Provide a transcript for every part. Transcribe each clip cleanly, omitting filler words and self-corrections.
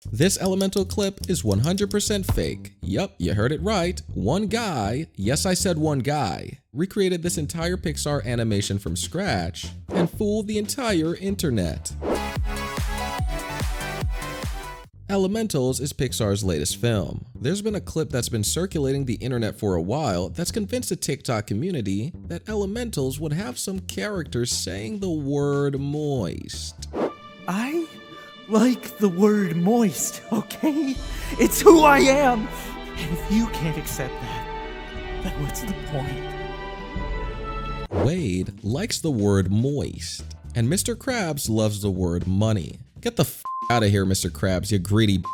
This Elemental clip is 100% fake. Yup, you heard it right. One guy, yes I said one guy, recreated this entire Pixar animation from scratch and fooled the entire internet. Elementals is Pixar's latest film. There's been a clip that's been circulating the internet for a while that's convinced the TikTok community that Elementals would have some characters saying the word moist. I like the word moist, okay? It's who I am! And if you can't accept that, then what's the point? Wade likes the word moist, and Mr. Krabs loves the word money. Get the f out of here, Mr. Krabs, you greedy b****.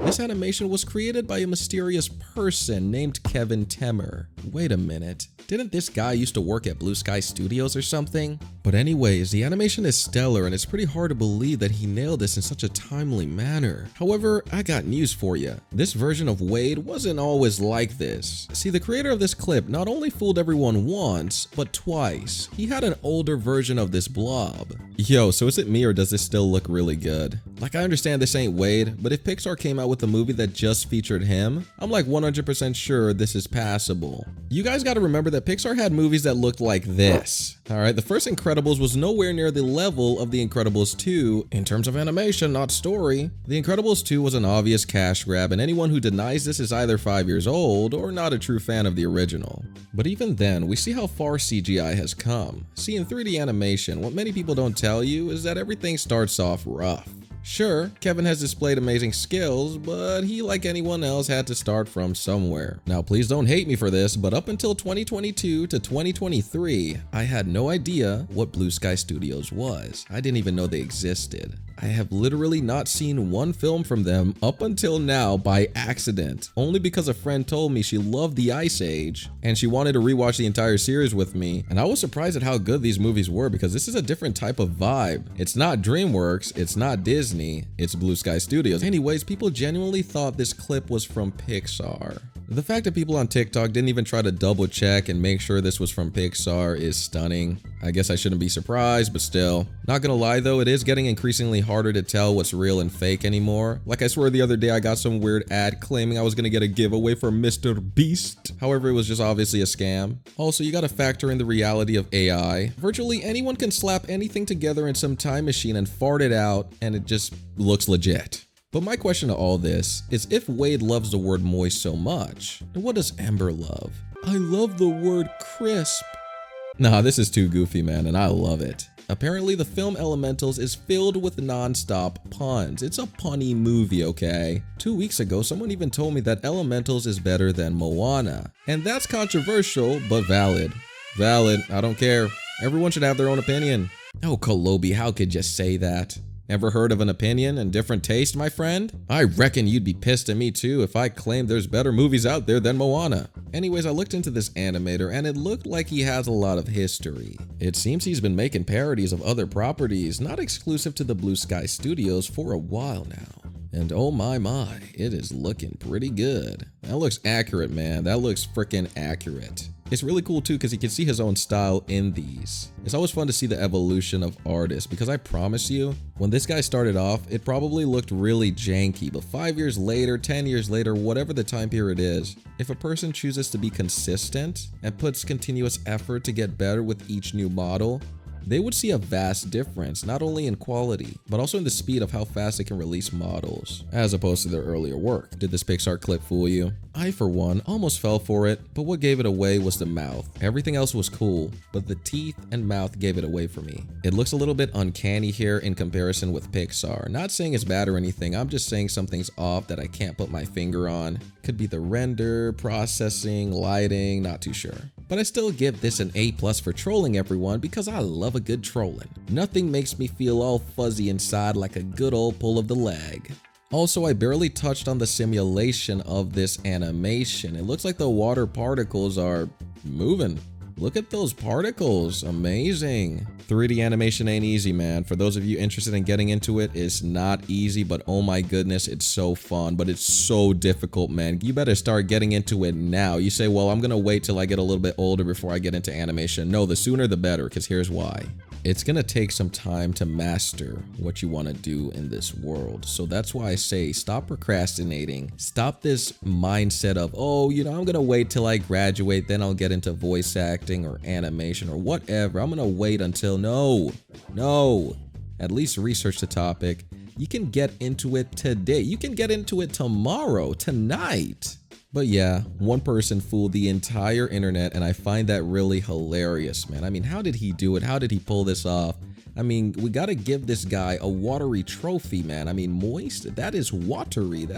This animation was created by a mysterious person named Kevin Temmer. Wait a minute, didn't this guy used to work at Blue Sky Studios or something? But anyways, the animation is stellar and it's pretty hard to believe that he nailed this in such a timely manner. However, I got news for you. This version of Wade wasn't always like this. See, the creator of this clip not only fooled everyone once, but twice. He had an older version of this blob. Yo, so is it me or does this still look really good? Like, I understand this ain't Wade, but if Pixar came out with a movie that just featured him, I'm like 100% sure this is passable. You guys gotta remember that Pixar had movies that looked like this. Alright, the first Incredibles was nowhere near the level of The Incredibles 2 in terms of animation, not story. The Incredibles 2 was an obvious cash grab, and anyone who denies this is either 5 years old or not a true fan of the original. But even then, we see how far CGI has come. See, in 3D animation, what many people don't tell you is that everything starts off rough. Sure, Kevin has displayed amazing skills, but he, like anyone else, had to start from somewhere. Now, please don't hate me for this, but up until 2022 to 2023, I had no idea what Blue Sky Studios was. I didn't even know they existed. I have literally not seen one film from them up until now by accident, only because a friend told me she loved The Ice Age and she wanted to rewatch the entire series with me, and I was surprised at how good these movies were because this is a different type of vibe. It's not DreamWorks, it's not Disney, it's Blue Sky Studios. Anyways, people genuinely thought this clip was from Pixar. The fact that people on TikTok didn't even try to double check and make sure this was from Pixar is stunning. I guess I shouldn't be surprised, but still. Not gonna lie though, it is getting increasingly harder to tell what's real and fake anymore. Like I swear the other day I got some weird ad claiming I was gonna get a giveaway from Mr. Beast. However, it was just obviously a scam. Also, you gotta factor in the reality of AI. Virtually anyone can slap anything together in some time machine and fart it out and it just looks legit. But my question to all this is, if Wade loves the word moist so much, then what does Ember love? I love the word crisp. Nah, this is too goofy, man, and I love it. Apparently, the film Elementals is filled with non-stop puns. It's a punny movie, okay? 2 weeks ago, someone even told me that Elementals is better than Moana. And that's controversial, but valid. Valid, I don't care. Everyone should have their own opinion. Oh, Kolobi, how could you say that? Ever heard of an opinion and different taste, my friend? I reckon you'd be pissed at me too if I claimed there's better movies out there than Moana. Anyways, I looked into this animator and it looked like he has a lot of history. It seems he's been making parodies of other properties not exclusive to the Blue Sky Studios for a while now. And oh my, it is looking pretty good. That looks accurate, man. That looks freaking accurate. It's really cool too because you can see his own style in these. It's always fun to see the evolution of artists because I promise you, when this guy started off, it probably looked really janky, but 5 years later, 10 years later, whatever the time period is, if a person chooses to be consistent and puts continuous effort to get better with each new model, they would see a vast difference, not only in quality, but also in the speed of how fast they can release models, as opposed to their earlier work. Did this Pixar clip fool you? I, for one, almost fell for it, but what gave it away was the mouth. Everything else was cool, but the teeth and mouth gave it away for me. It looks a little bit uncanny here in comparison with Pixar. Not saying it's bad or anything, I'm just saying something's off that I can't put my finger on. Could be the render, processing, lighting, not too sure. But I still give this an A+ for trolling everyone because I love a good trolling. Nothing makes me feel all fuzzy inside like a good old pull of the leg. Also, I barely touched on the simulation of this animation. It looks like the water particles are moving. Look at those particles, amazing. 3D animation ain't easy, man. For those of you interested in getting into it, it's not easy, but oh my goodness, it's so fun, but it's so difficult, man. You better start getting into it now. You say, well, I'm gonna wait till I get a little bit older before I get into animation. No, the sooner the better, because here's why. it's gonna take some time to master what you want to do in this world. So that's why I say stop procrastinating. Stop this mindset of, oh, you know, I'm gonna wait till I graduate, then I'll get into voice acting or animation or whatever. I'm gonna wait until no. At least research the topic. You can get into it today. You can get into it tomorrow, tonight. But yeah, one person fooled the entire internet, and I find that really hilarious, man. I mean, how did he do it? How did he pull this off? I mean, we gotta give this guy a watery trophy, man. I mean, moist, that is watery.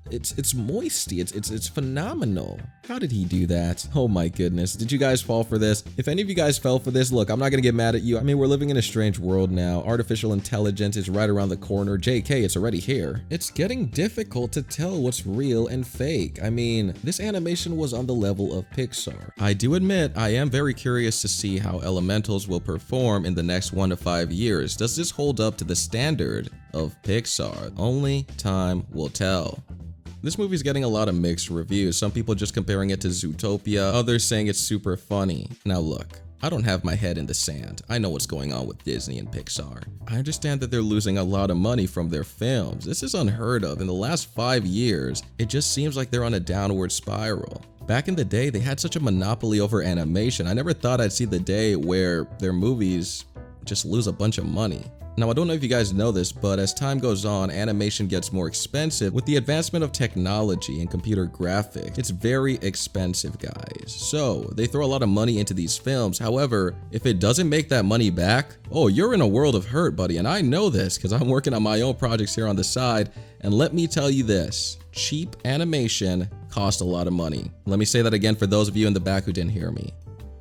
It's moisty. It's phenomenal. How did he do that? Oh my goodness. Did you guys fall for this? If any of you guys fell for this, look, I'm not gonna get mad at you. I mean, we're living in a strange world now. Artificial intelligence is right around the corner. JK, it's already here. It's getting difficult to tell what's real and fake. I mean, this animation was on the level of Pixar. I do admit, I am very curious to see how Elementals will perform in the next 1 to 5 years. Does this hold up to the standard of Pixar? Only time will tell. This movie's getting a lot of mixed reviews. Some people just comparing it to Zootopia, others saying it's super funny. Now look, I don't have my head in the sand. I know what's going on with Disney and Pixar. I understand that they're losing a lot of money from their films. This is unheard of. In the last 5 years, it just seems like they're on a downward spiral. Back in the day, they had such a monopoly over animation. I never thought I'd see the day where their movies just lose a bunch of money. Now, I don't know if you guys know this, but as time goes on, animation gets more expensive. With the advancement of technology and computer graphics, it's very expensive, guys. So they throw a lot of money into these films. However, if it doesn't make that money back, oh, you're in a world of hurt, buddy. And I know this because I'm working on my own projects here on the side. And let me tell you this, cheap animation costs a lot of money. Let me say that again for those of you in the back who didn't hear me.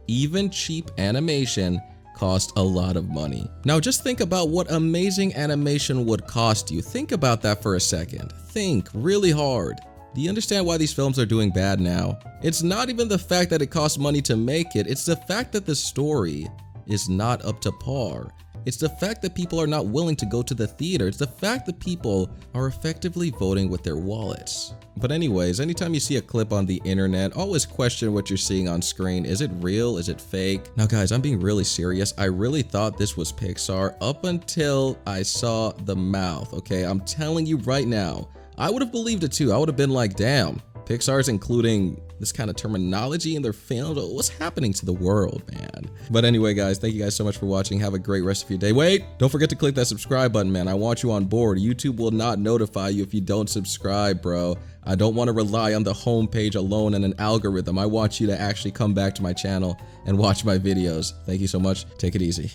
Even cheap animation cost a lot of money. Now just think about what amazing animation would cost you. Think about that for a second. Think really hard. Do you understand why these films are doing bad now? It's not even the fact that it costs money to make it, it's the fact that the story is not up to par. It's the fact that people are not willing to go to the theater. It's the fact that people are effectively voting with their wallets. But anyways, anytime you see a clip on the internet, always question what you're seeing on screen. Is it real? Is it fake? Now guys, I'm being really serious. I really thought this was Pixar up until I saw the mouth, okay? I'm telling you right now, I would have believed it too. I would have been like, damn, Pixar's including this kind of terminology in their films. What's happening to the world, man? But anyway, guys, thank you guys so much for watching. Have a great rest of your day. Wait, don't forget to click that subscribe button, man. I want you on board. YouTube will not notify you if you don't subscribe, bro. I don't want to rely on the homepage alone and an algorithm. I want you to actually come back to my channel and watch my videos. Thank you so much. Take it easy.